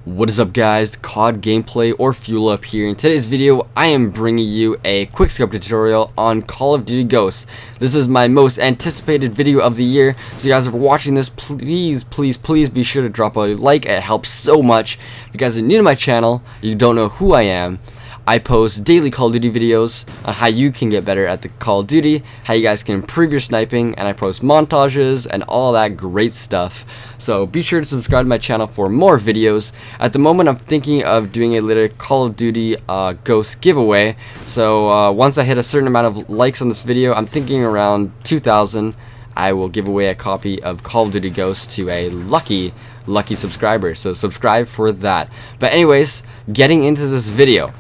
What is up, guys? COD gameplay or fuel up here. In today's video, I am bringing you a quickscope tutorial on Call of Duty Ghosts. This is my most anticipated video of the year. So you guys are watching this, please be sure to drop a like. It helps so much. If you guys are new to my channel, you don't know who I am, I post daily Call of Duty videos on how you can get better at the Call of Duty, how you guys can improve your sniping, and I post montages and all that great stuff. So be sure to subscribe to my channel for more videos. At the moment, I'm thinking of doing a little Call of Duty Ghost giveaway. So once I hit a certain amount of likes on this video, I'm thinking around 2,000, I will give away a copy of Call of Duty Ghosts to a lucky subscriber. So subscribe for that. But anyways, getting into this video.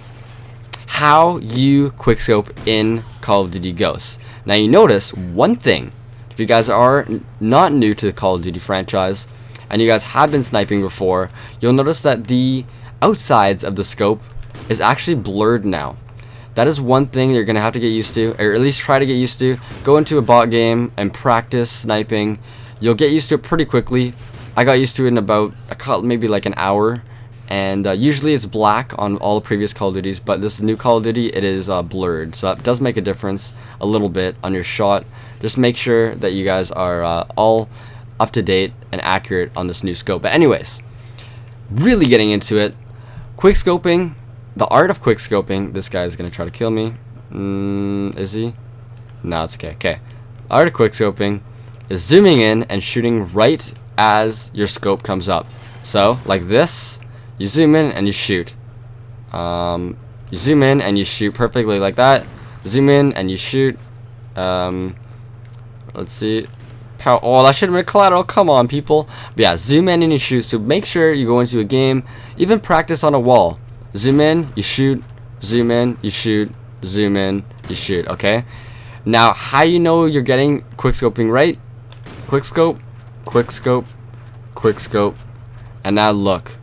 How you quickscope in Call of Duty Ghosts. Now you notice one thing, if you guys are not new to the Call of Duty franchise and you guys have been sniping before, you'll notice that the outsides of the scope is actually blurred now. That is one thing you're gonna have to get used to, or at least try to get used to. Go into a bot game and practice sniping. You'll get used to it pretty quickly. I got used to it in about maybe like an hour. And usually it's black on all the previous Call of Duties, but this new Call of Duty, it is blurred. So that does make a difference a little bit on your shot. Just make sure that you guys are all up to date and accurate on this new scope. But anyways, really getting into it, quickscoping, the art of quickscoping. This guy is going to try to kill me. Is he? No, it's okay. Okay. The art of quickscoping is zooming in and shooting right as your scope comes up. So, like this. You zoom in and you shoot. You zoom in and you shoot perfectly like that. Zoom in and you shoot. Let's see. Oh, that should have been collateral. Come on, people. But yeah, zoom in and you shoot. So make sure you go into a game. Even practice on a wall. Zoom in, you shoot. Zoom in, you shoot. Zoom in, you shoot. Okay. Now, how you know you're getting quickscoping right? Quickscope, quickscope, quickscope, and now look.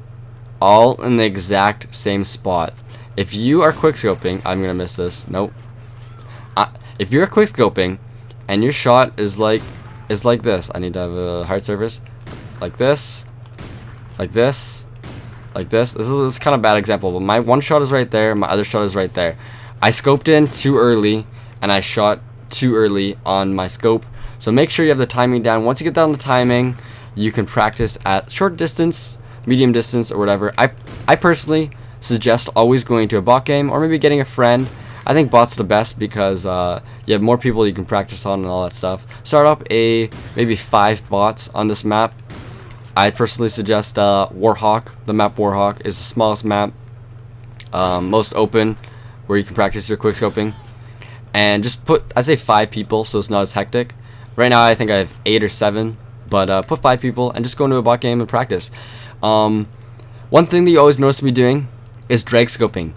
All in the exact same spot. If you are quickscoping, I'm gonna miss this. Nope. If you're quickscoping and your shot is like this, I need to have a hard surface, like this, like this, like this. This is kind of a bad example, but my one shot is right there, my other shot is right there. I scoped in too early and I shot too early on my scope. So make sure you have the timing down. Once you get down the timing, you can practice at short distance, medium distance, or whatever. I personally suggest always going to a bot game or maybe getting a friend. I think bot's the best because you have more people you can practice on and all that stuff. Start up maybe 5 bots on this map. I personally suggest Warhawk. The map Warhawk is the smallest map, most open, where you can practice your quickscoping. And just put, I say 5 people so it's not as hectic. Right now I think I have 8 or 7, but put 5 people and just go into a bot game and practice. One thing that you always notice me doing is drag scoping.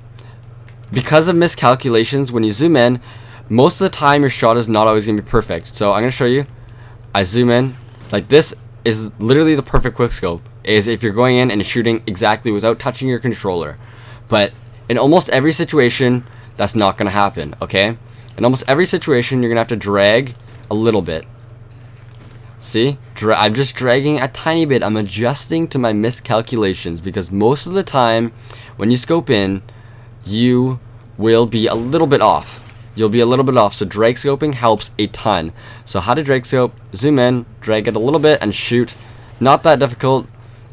Because of miscalculations, when you zoom in, most of the time your shot is not always going to be perfect. So I'm going to show you. I zoom in. Like this is literally the perfect quickscope. Is if you're going in and shooting exactly without touching your controller. But in almost every situation, that's not going to happen. Okay? In almost every situation, you're going to have to drag a little bit. See? I'm just dragging a tiny bit. I'm adjusting to my miscalculations because most of the time when you scope in, you will be a little bit off. You'll be a little bit off. So drag scoping helps a ton. So how to drag scope? Zoom in, drag it a little bit, and shoot. Not that difficult.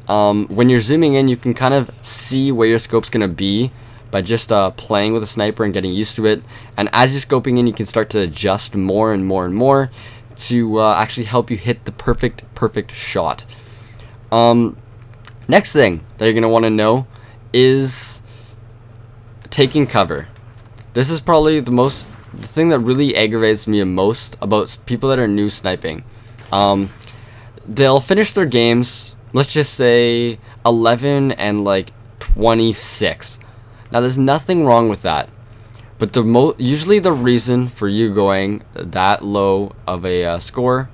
When you're zooming in, you can kind of see where your scope's going to be by just playing with a sniper and getting used to it. And as you're scoping in, you can start to adjust more and more and more to actually help you hit the perfect shot. Next thing that you're going to want to know is taking cover. This is probably the thing that really aggravates me most about people that are new sniping. They'll finish their games, let's just say 11 and like 26. Now there's nothing wrong with that. But usually the reason for you going that low of a score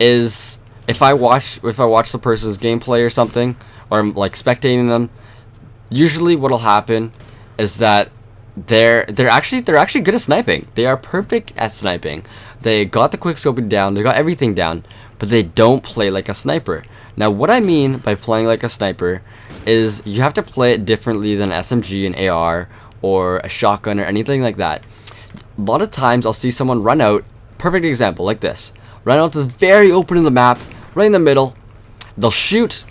is if I watch the person's gameplay or something, or I'm like spectating them, usually what'll happen is that they're actually good at sniping. They are perfect at sniping. They got the quickscoping down, they got everything down, but they don't play like a sniper. Now, what I mean by playing like a sniper is you have to play it differently than SMG and AR or a shotgun or anything like that. A lot of times I'll see someone run out, perfect example, like this. Run out to the very open of the map, right in the middle. They'll shoot,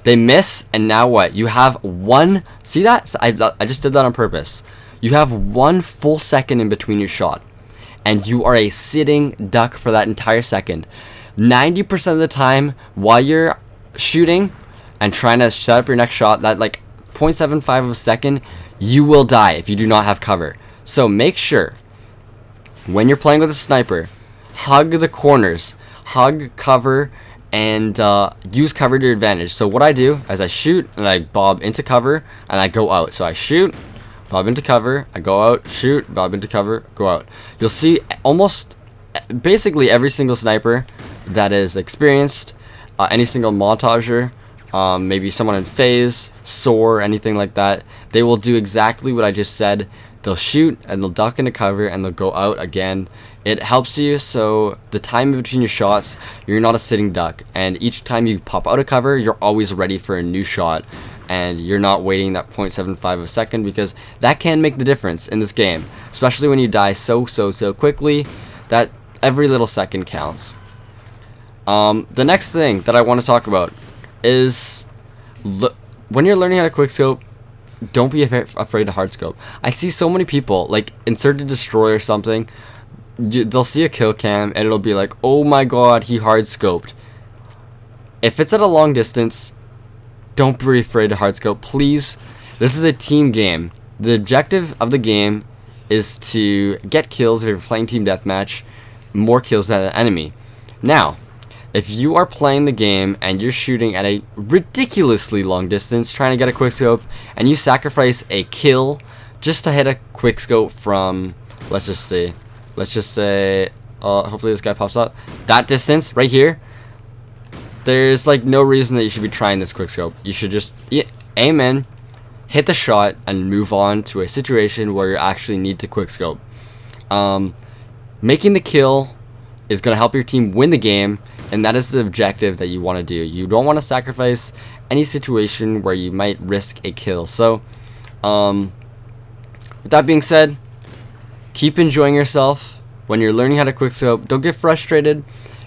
they miss, and now what? You have one, see that? I just did that on purpose. You have 1 full second in between your shot, and you are a sitting duck for that entire second. 90% of the time, while you're shooting and trying to set up your next shot, that like 0.75 of a second, you will die if you do not have cover. So make sure, when you're playing with a sniper, hug the corners, hug cover, and use cover to your advantage. So what I do is I shoot, and I bob into cover, and I go out. So I shoot, bob into cover, I go out, shoot, bob into cover, go out. You'll see almost basically every single sniper that is experienced, any single montager, maybe someone in phase, soar, anything like that, they will do exactly what I just said. They'll shoot and they'll duck into cover and they'll go out again. It helps you so the time between your shots, you're not a sitting duck, and each time you pop out of cover, you're always ready for a new shot, and you're not waiting that 0.75 of a second, because that can make the difference in this game, especially when you die so quickly that every little second counts. The next thing that I want to talk about is when you're learning how to quickscope, don't be afraid to hardscope. I see so many people like insert a destroy or something. They'll see a kill cam and it'll be like, oh my god, he hardscoped. If it's at a long distance, don't be afraid to hardscope, please. This is a team game. The objective of the game is to get kills if you're playing team deathmatch, more kills than the enemy. Now, if you are playing the game and you're shooting at a ridiculously long distance trying to get a quickscope, and you sacrifice a kill just to hit a quickscope from, let's just say, hopefully this guy pops up, that distance right here, there's like no reason that you should be trying this quickscope. You should just aim in, hit the shot, and move on to a situation where you actually need to quickscope. Making the kill is going to help your team win the game, and that is the objective that you want to do. You don't want to sacrifice any situation where you might risk a kill. So, with that being said, keep enjoying yourself when you're learning how to quickscope. Don't get frustrated.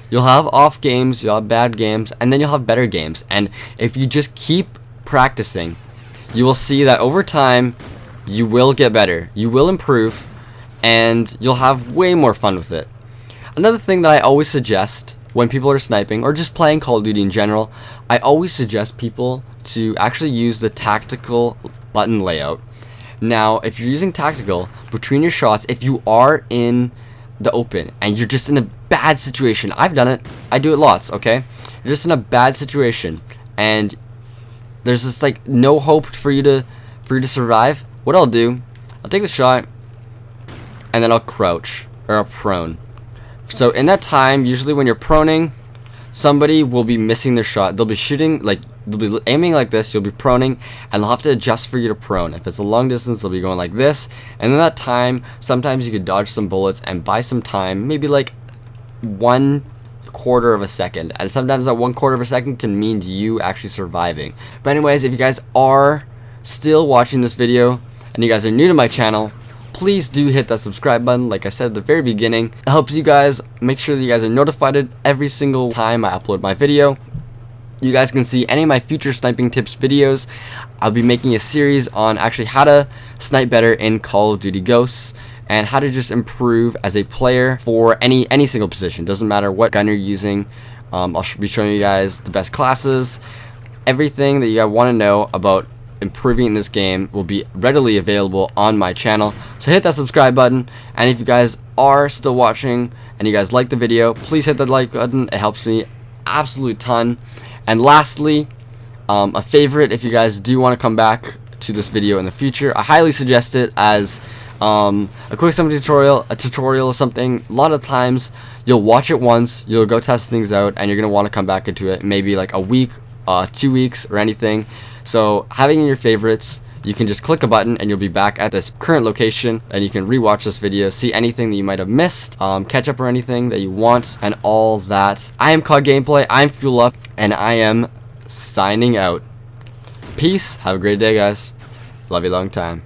You'll have off games, you'll have bad games, and then you'll have better games. And if you just keep practicing, you will see that over time, you will get better. You will improve, and you'll have way more fun with it. Another thing that I always suggest when people are sniping or just playing Call of Duty in general, I always suggest people to actually use the tactical button layout. Now, if you're using tactical between your shots, if you are in the open and you're just in a bad situation, I've done it, I do it lots, okay? You're just in a bad situation and there's just like no hope for you to survive. What I'll do, I'll take the shot and then I'll crouch or I'll prone. So in that time, usually when you're proning, somebody will be missing their shot. They'll be shooting, like, they'll be aiming like this, you'll be proning, and they'll have to adjust for you to prone. If it's a long distance, they'll be going like this, and in that time, sometimes you could dodge some bullets and buy some time, maybe like 1/4 of a second, and sometimes that 1/4 of a second can mean you actually surviving. But anyways, if you guys are still watching this video, and you guys are new to my channel, please do hit that subscribe button. Like I said at the very beginning, it helps you guys make sure that you guys are notified every single time I upload my video. You guys can see any of my future sniping tips videos. I'll be making a series on actually how to snipe better in Call of Duty Ghosts and how to just improve as a player for any single position. Doesn't matter what gun you're using. I'll be showing you guys the best classes. Everything that you guys want to know about improving in this game will be readily available on my channel, so hit that subscribe button. And if you guys are still watching and you guys like the video, please hit that like button. It helps me absolute ton. And lastly, a favorite, if you guys do want to come back to this video in the future, I highly suggest it as a quick summary tutorial, a tutorial or something. A lot of times you'll watch it once, you'll go test things out, and you're gonna want to come back into it maybe like a week, 2 weeks, or anything. So having your favorites you can just click a button and you'll be back at this current location, and you can rewatch this video, see anything that you might have missed, catch up or anything that you want, and all that. I am COD Gameplay, I'm Fuel Up, and I am signing out. Peace. Have a great day, guys. Love you long time.